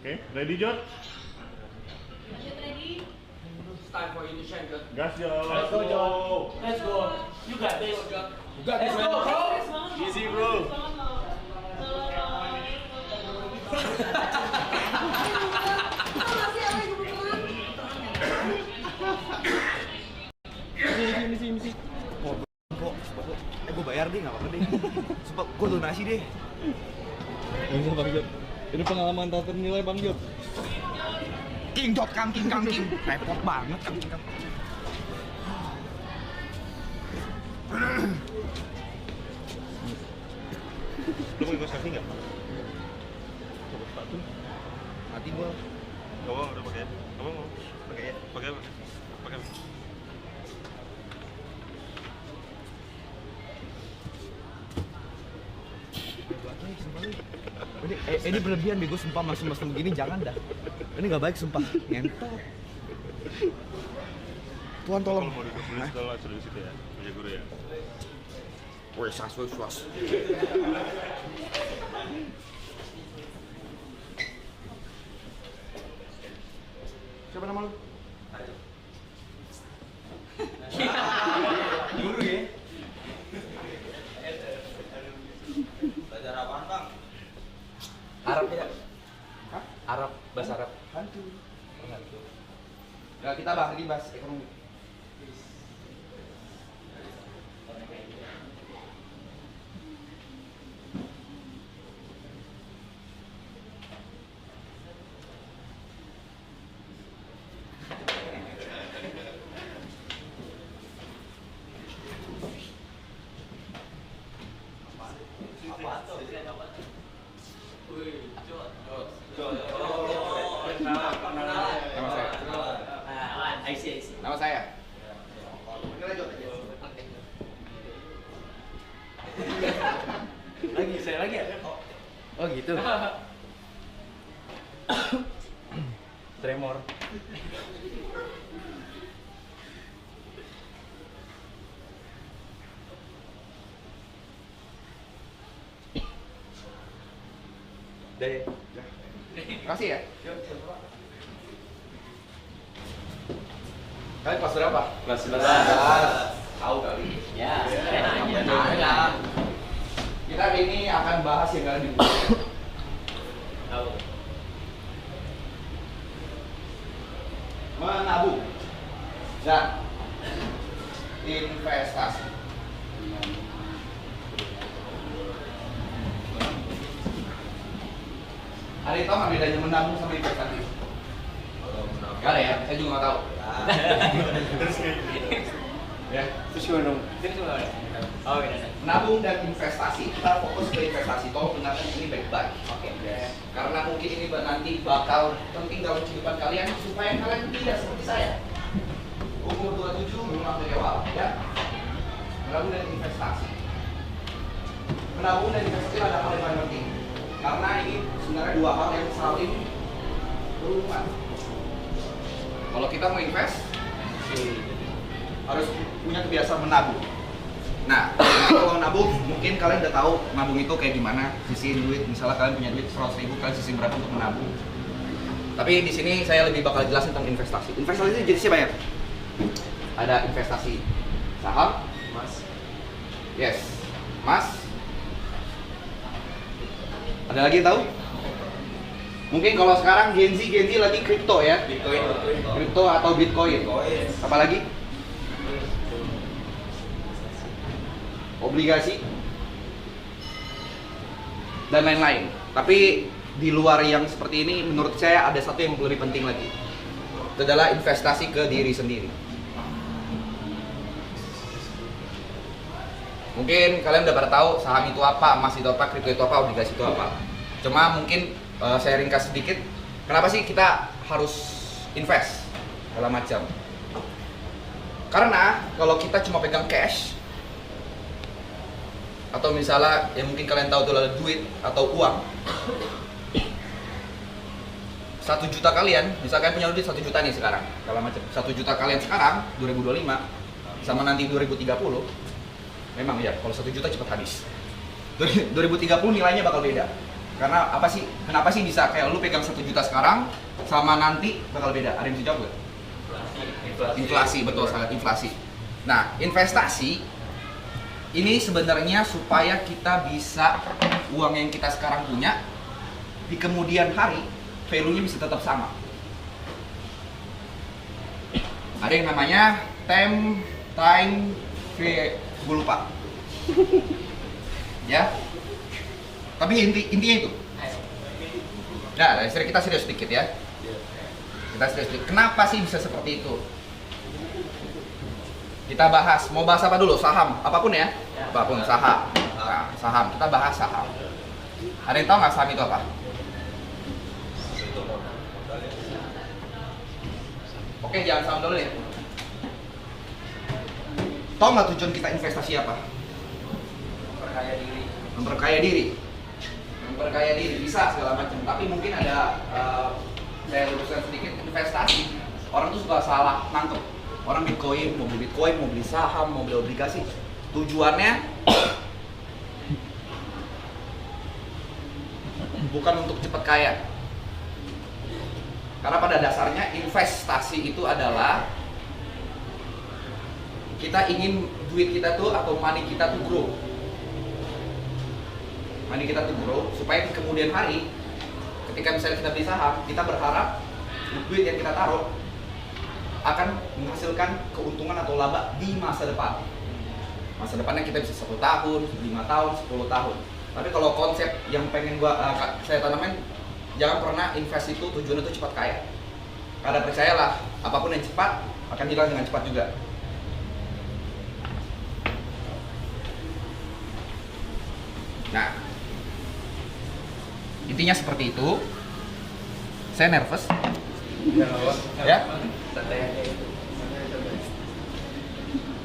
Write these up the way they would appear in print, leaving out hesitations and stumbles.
Oke, ready Jod? Ready? It's time for you to shine, Jod. Gas Jod. Let's go, Jod. Let's go. You got this. You got this, bro. Easy bro. Misi. Gue bayar deh, nggak apa-apa deh. Sumpah, gue donasi deh. Gak usah Bang Jod. Ini pengalaman tak ternilai Bang Jod. King Jod Kang King. Repot banget Kang King. Lu mau ikut selfie nggak? Mati gue. Kamu udah pakai? Kamu mau pakai ya? Pakai. Ini berlebihan bego, sumpah masuk begini jangan dah. Ini nggak baik sumpah. Ngentot. Tuhan tolong. Kalau mau duduk dulu sekolah sudah di situ ya, punya guru ya. Woi, swas. Siapa nama lu? Guru ya? Belajar apaan, Bang? Arab tidak? Hah? Arab, bahasa Arab. Hantu. Ya kita bahas lagi ekonomi. Nama saya. Saya lagi ya? Oh gitu. Tremor. Deh. Makasih ya. Kalian kelas berapa? Kelas 11. Tahu kali. Ya, Nah, kita hari ini akan bahas yang kalian bingung. tahu. Menabung dan investasi. Ada yang tahu nggak bedanya menabung sama investasi? Gak ada ya, saya juga nggak tahu. Ya, Terus gimana dong? Oh, iya. menabung dan investasi, kita fokus ke investasi. Tolong dengarkan ini baik-baik. Oke. Karena mungkin ini nanti bakal penting dalam kehidupan kalian supaya kalian tidak seperti saya. Umur 27 memang dari awal, ya. Menabung dan investasi. Menabung dan investasi adalah hal yang paling penting. Karena ini sebenarnya dua hal yang saling berhubungan. Kalau kita mau invest, harus punya kebiasaan menabung. Nah, kalau nabung, mungkin kalian udah tahu nabung itu kayak gimana, sisihin duit. Misalnya kalian punya duit 100.000, kalian sisihin berapa untuk menabung. Tapi di sini saya lebih bakal jelasin tentang investasi. Investasi itu jenisnya banyak. Ada investasi saham, Mas. yes, emas. Ada lagi yang tahu? Mungkin kalau sekarang Gen Z lagi kripto ya, Bitcoin. kripto atau Bitcoin. Apalagi? Obligasi dan lain-lain. Tapi di luar yang seperti ini, menurut saya ada satu yang lebih penting lagi. Itu adalah investasi ke diri sendiri. Mungkin kalian udah pada tahu saham itu apa, emas itu apa, kripto itu apa, obligasi itu apa. Cuma mungkin saya ringkas sedikit. Kenapa sih kita harus invest segala macam? Karena kalau kita cuma pegang cash, atau misalnya yang mungkin kalian tahu itu adalah duit atau uang, 1 juta kalian, misalkan punya duit 1 juta nih sekarang, segala macam. 1 juta kalian sekarang 2025 sama nanti 2030, memang ya kalau 1 juta cepat habis. 2030 nilainya bakal beda. Karena apa sih? Kenapa sih bisa kayak lu pegang 1 juta sekarang sama nanti bakal beda? Ada yang bisa jawab nggak? Inflasi, betul sangat inflasi. Nah, investasi ini sebenarnya supaya kita bisa uang yang kita sekarang punya di kemudian hari value-nya bisa tetap sama. Ada yang namanya time gue lupa. Ya. Tapi intinya itu. Nah, kita serius sedikit ya. Kita serius sedikit. Kenapa sih bisa seperti itu? Kita bahas. Mau bahas apa dulu? Saham, apapun ya. Apapun saham. Nah, saham. Kita bahas saham. Ada yang tahu nggak saham itu apa? Oke, jangan saham dulu ya. Tahu nggak tujuan kita investasi apa? Memperkaya diri. Memperkaya diri. Memperkaya diri bisa segala macam. Tapi mungkin ada saya luruskan sedikit, investasi. Orang tuh suka salah nangkep. Orang Bitcoin, mau beli saham, mau beli obligasi. Tujuannya bukan untuk cepat kaya. Karena pada dasarnya investasi itu adalah kita ingin duit kita tuh atau money kita tuh grow. Money kita tuh grow supaya di kemudian hari ketika misalnya kita beli saham, kita berharap duit yang kita taruh akan menghasilkan keuntungan atau laba di masa depan. Masa depannya kita bisa 1 tahun, 5 tahun, 10 tahun. Tapi kalau konsep yang pengen saya tanamin, jangan pernah invest itu tujuannya itu cepat kaya. Karena percayalah, apapun yang cepat akan hilang dengan cepat juga. Nah, intinya seperti itu. Saya nervous. Ya.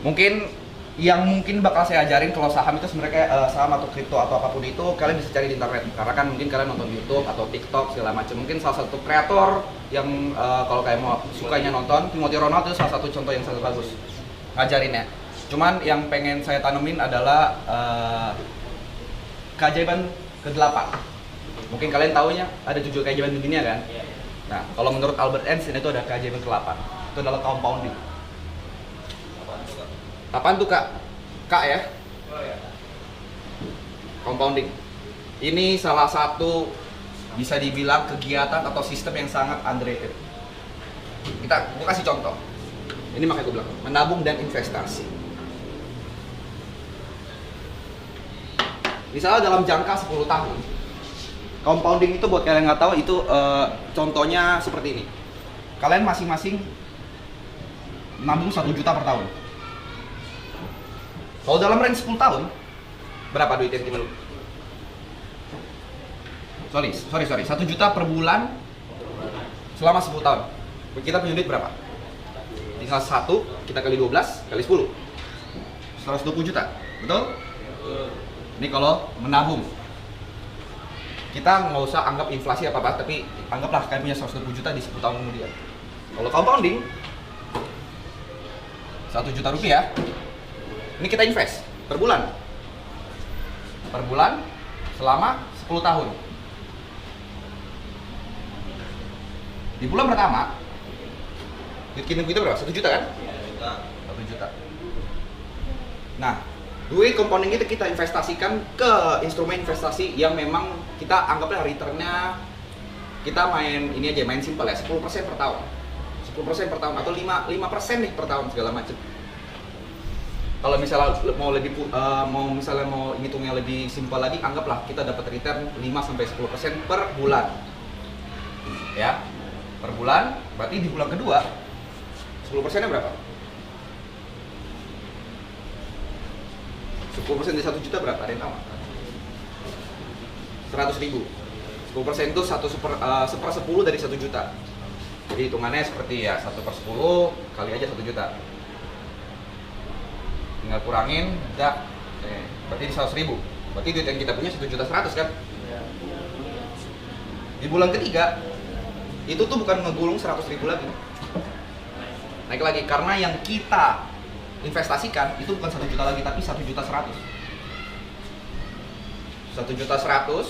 Mungkin bakal saya ajarin kalau saham itu sebenarnya saham atau kripto atau apapun itu kalian bisa cari di internet. Karena kan mungkin kalian nonton YouTube atau TikTok segala macam. Mungkin salah satu kreator yang kalau kalian mau sukanya nonton, Timothy Ronald itu salah satu contoh yang sangat bagus ngajarinnya. Cuman yang pengen saya tanemin adalah keajaiban ke-8. Mungkin kalian taunya ada 7 keajaiban di dunia kan? Nah, kalau menurut Albert Einstein itu ada keajaiban ke-8. Itu adalah compounding. Apaan tuh Kak? Kak ya? Compounding. Ini salah satu bisa dibilang kegiatan atau sistem yang sangat underrated. Gue kasih contoh. Ini makanya gue bilang menabung dan investasi. Misalnya dalam jangka 10 tahun, compounding itu buat kalian nggak tahu itu contohnya seperti ini. Kalian masing-masing nabung 1 juta per tahun. Kalau dalam range 10 tahun, berapa duit yang dimiliki? Sorry, 1 juta per bulan selama 10 tahun. Kita punya duit berapa? Tinggal 1, kita kali 12, kali 10. 120 juta, betul? Ini kalau menabung. Kita nggak usah anggap inflasi apa-apa, tapi anggaplah kalian punya 120 juta di 10 tahun kemudian. Kalau compounding, 1 juta rupiah, ini kita invest per bulan. Per bulan selama 10 tahun. Di bulan pertama, duit kita berapa? 1 juta kan? 1 juta. Nah, duit compounding itu kita investasikan ke instrumen investasi yang memang kita anggaplah returnnya, kita main ini aja, main simpel ya, 10% per tahun. 10% per tahun atau 5% nih per tahun segala macam. Kalau misalnya mau ngitungnya lebih simpel lagi, anggaplah kita dapat return 5-10% per bulan. Ya. Per bulan, berarti di bulan kedua 10%-nya berapa? 10% dari 1 juta berapa? Ada yang tahu? 100.000. 10% itu 1/10 dari 1 juta. Jadi hitungannya seperti ya 1/10 kali aja 1 juta. Tinggal kurangin, udah. Berarti di 100.000. Berarti duit yang kita punya 1.100.000 kan? Di bulan ketiga, itu tuh bukan ngegulung 100.000 lagi. Naik lagi, karena yang kita investasikan itu bukan 1 juta lagi, tapi 1.100.000. 1.100.000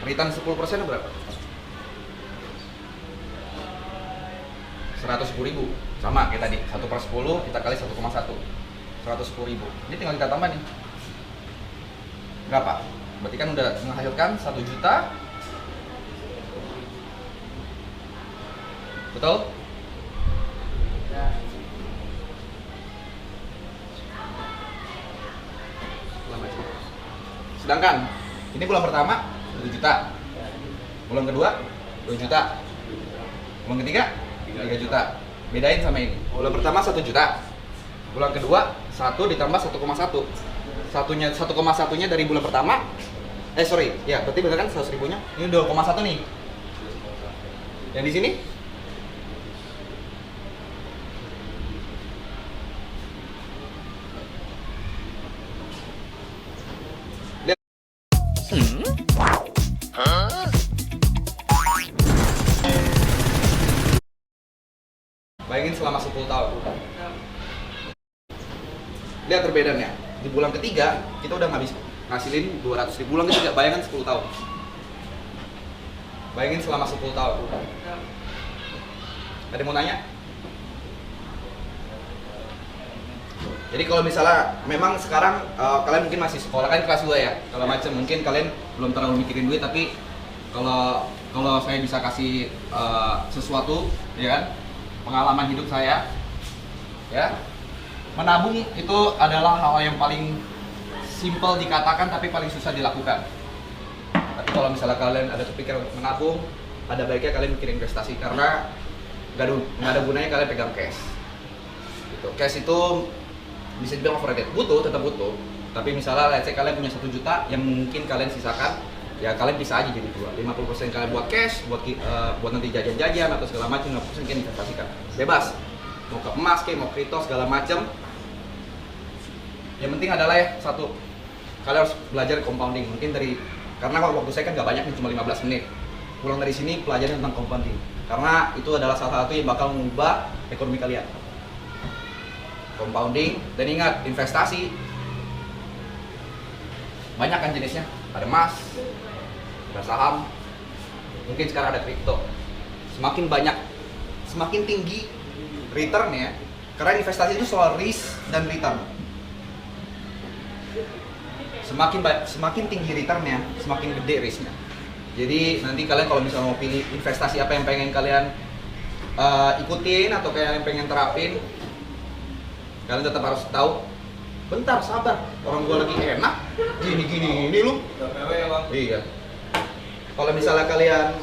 Return 10% berapa? 110.000. Sama kayak tadi, 1/10 kita kali 1,1. 110.000. Ini tinggal kita tambah nih. Berapa? Berarti kan udah menghasilkan 1 juta. Betul? Sedangkan ini bulan pertama 1 juta. Bulan kedua 2 juta. Bulan ketiga 3 juta. Bedain sama ini. Bulan pertama 1 juta. Bulan kedua 1 ditambah 1,1. Satunya 1,1-nya dari bulan pertama. Ya, berarti bener kan 100 ribunya? Ini 2,1 nih. Yang di sini bayangin selama 10 tahun. Lihat perbedaannya. Di bulan ketiga kita udah ngasilin 200 ribu. Bulan ketiga bayangin 10 tahun. Bayangin selama 10 tahun. Ada yang mau nanya? Jadi kalau misalnya memang sekarang kalian mungkin masih sekolah kan kelas 2 ya. Kalau macam mungkin kalian belum terlalu mikirin duit, tapi kalau saya bisa kasih sesuatu ya kan, pengalaman hidup saya ya, menabung itu adalah hal yang paling simple dikatakan tapi paling susah dilakukan. Tapi kalau misalnya kalian ada kepikiran untuk menabung, ada baiknya kalian mikir investasi, karena nggak ada gunanya kalian pegang cash gitu. Cash itu bisa dibilang overrated, tetap butuh, tapi misalnya let's say kalian punya 1 juta yang mungkin kalian sisakan, ya kalian bisa aja jadi 50% kalian buat cash, buat nanti jajan-jajan atau segala macam, 50% kalian investasikan. Bebas. Mau ke emas, mau kripto segala macam. Yang penting adalah ya satu, kalian harus belajar compounding. Mungkin karena waktu saya kan nggak banyak nih, cuma 15 menit. Pulang dari sini pelajarin tentang compounding, karena itu adalah salah satu yang bakal mengubah ekonomi kalian. Compounding, dan ingat, investasi banyak kan jenisnya. Ada emas, ada saham, mungkin sekarang ada kripto. Semakin tinggi returnnya, karena investasi itu soal risk dan return. Semakin tinggi returnnya, semakin gede risknya. Jadi nanti kalian kalau misalnya mau pilih investasi apa yang pengen kalian ikutin atau kalian pengen terapin, kalian tetap harus tahu. Bentar, sabar, orang gua lagi enak gini lu. Iya. Kalau misalnya kalian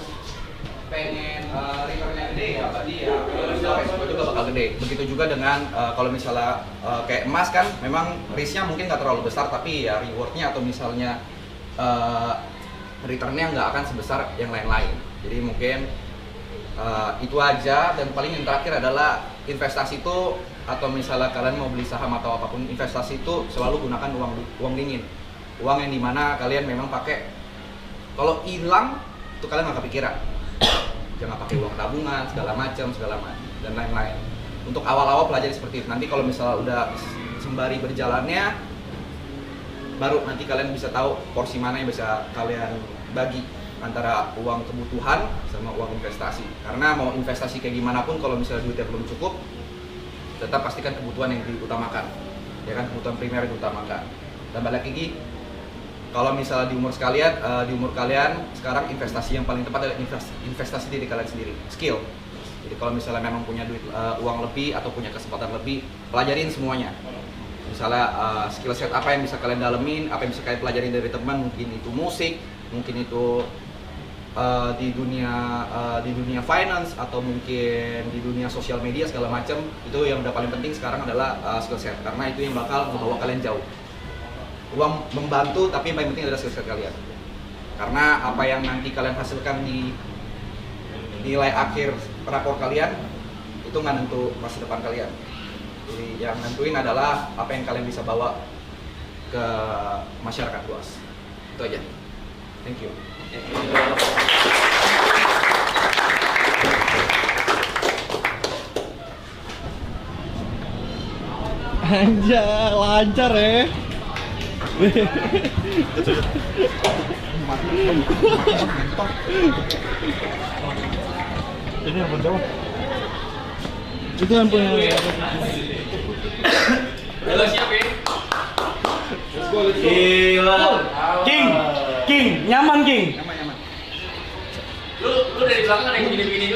pengen returnnya gede, ya tadi ya resiko juga bakal gede. Begitu juga dengan kalau misalnya kayak emas kan, memang risknya mungkin nggak terlalu besar, tapi ya rewardnya atau misalnya returnnya nggak akan sebesar yang lain-lain. Jadi mungkin itu aja. Dan paling yang terakhir adalah investasi itu, atau misalnya kalian mau beli saham atau apapun investasi itu, selalu gunakan uang dingin, uang yang dimana kalian memang pakai. Kalau hilang itu kalian nggak kepikiran. Jangan pakai uang tabungan segala macam dan lain-lain. Untuk awal-awal pelajari seperti itu. Nanti kalau misalnya udah sembari berjalannya, baru nanti kalian bisa tahu porsi mana yang bisa kalian bagi antara uang kebutuhan sama uang investasi. Karena mau investasi kayak gimana pun, kalau misalnya duitnya belum cukup, tetap pastikan kebutuhan yang diutamakan, ya kan, kebutuhan primer diutamakan. Dan balik lagi, kalau misalnya di umur kalian sekarang, investasi yang paling tepat adalah investasi diri kalian sendiri, skill. Jadi kalau misalnya memang punya duit, uang lebih atau punya kesempatan lebih, pelajarin semuanya. Misalnya skill set apa yang bisa kalian dalemin, apa yang bisa kalian pelajarin dari teman, mungkin itu musik, mungkin itu di dunia finance, atau mungkin di dunia sosial media segala macam. Itu yang udah paling penting sekarang adalah skill set, karena itu yang bakal membawa kalian jauh. Uang membantu, tapi yang paling penting adalah skill set kalian, karena apa yang nanti kalian hasilkan di nilai akhir rapor kalian itu nggak nentu masa depan kalian. Jadi yang nentuin adalah apa yang kalian bisa bawa ke masyarakat luas. Itu aja. Thank you. Anjay, lancar ya. Ini handphone siapa? Itu handphone Halo, siap ya? Gila. King, nyaman King. Nyaman. Lu dari belakang ada yang begini-begini juga.